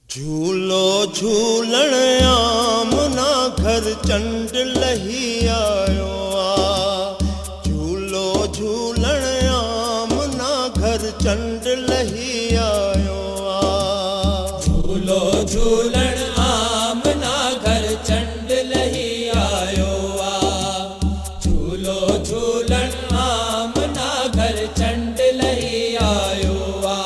झूलो झूलण आमना घर चंड लही आयो आ। झूलो झूलण आमना घर चंड लही आयो आ। झूलो झूलण आमना घर चंड लही आयो आ। झूलो झूलण आमना घर चंड लही आयो आ।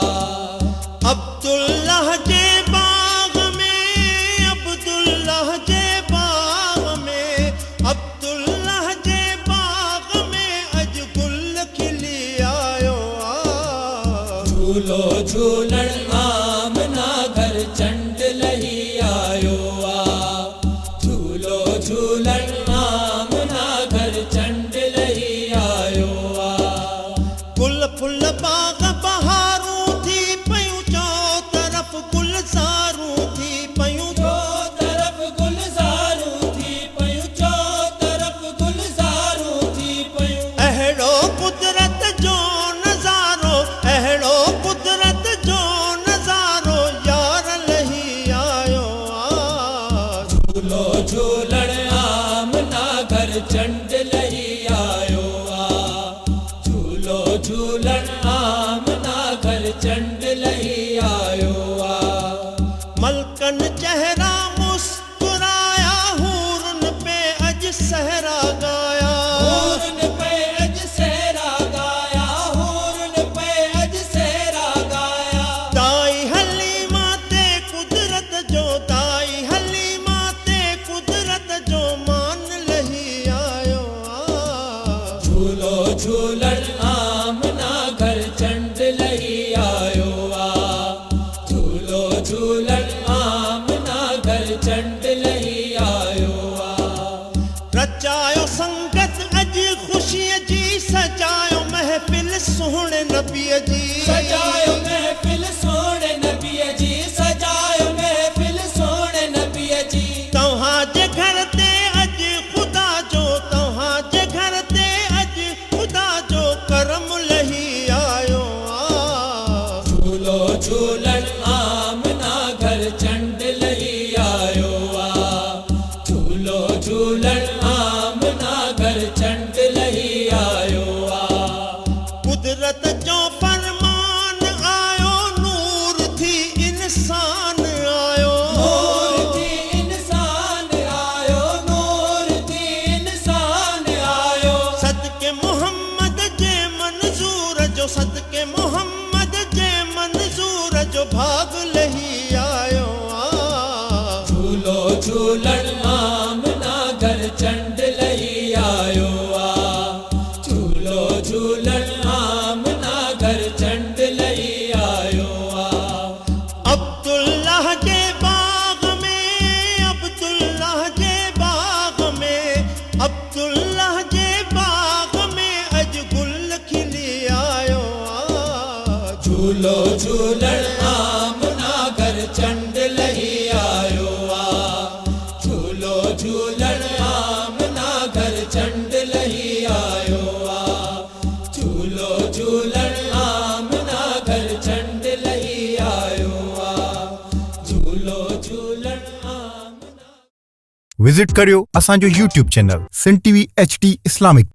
अब्दुल्लाह जे बाग में, अब्दुल्लाह जे बाग में, अब्दुल्लाह जे बाग में अज गुल खिली आयो आ। झूलो झूलण आमना घर चंड लही आयो आ। झूलो झूलण आमना घर चंड लही आयो आ। गुल फुल बाग बहारूं थी पयूं, चो तरफ गुलज़ारूं थी पयूं, चो तरफ गुलज़ारूं थी पयूं, चो तरफ गुलज़ारूं थी पयूं। अहिड़ो कुदरत जो नज़ारो, अहिड़ो कुदरत जो नज़ारो यार लही आयो आ। झूलो झूलण आमना घर चंड लही आयो आ। झूलो झूलण आमना घर चंड लही आयो आ। मलकन चेहरा मुस्कुराया, हूरन पे अज सहरा गाया। हूरन पे अज सहरा गाया, हूरन पे अज सहरा गाया। दाई हलीमा ते कुदरत जो, दाई हलीमा ते कुदरत जो मान लही आयो आ। झूलो झूलण आमना घर चंड लही आयो आ। झूलो झूलण आमना घर चंड लही आयो आ। रचायो संगत अज खुशीअ जी, सजायो महफिल सोहणे नबीअ जी। सजायो महफिल सोहणे नबीअ जी, सजायो महफिल सोहणे नबीअ जी। तव्हां जे घर ते अज खुदा जो, तव्हां जे घर ते अज खुदा जो करम लही आयो आ। झूलो झूलण आमना घर चंड लही आयो आ। झूलो झूलण आमना घर चंड लही आयो आ। कुदरत जो फरमान आयो, नूर थी इंसान आयो। नूर थी इंसान आयो, नूर थी इंसान आयो। सदके मोहम्मद जे मंजूर जो, सदके मोहम्मद जे मंजूर जो भाग लही आयो आ। झूलो झूलण आमना घर चंड लही आयो आ। झूलो झूलण आमना घर चंड लही आयो आ। अब्दुल्लाह जे बाग में, अब्दुल्लाह जे बाग में, अब्दुल्लाह जे बाग में अज गुल खिली आयो आ। झूलो झूलण आमना घर चंड लही आयो आ। झूलो झूलण आमना घर चंड लही आयो आ। झूलो झूलण आमना घर चंड लही आयो आ। झूलो झूलण आमना। विजिट करियो असांजो YouTube channel Sindh TV HD Islamic.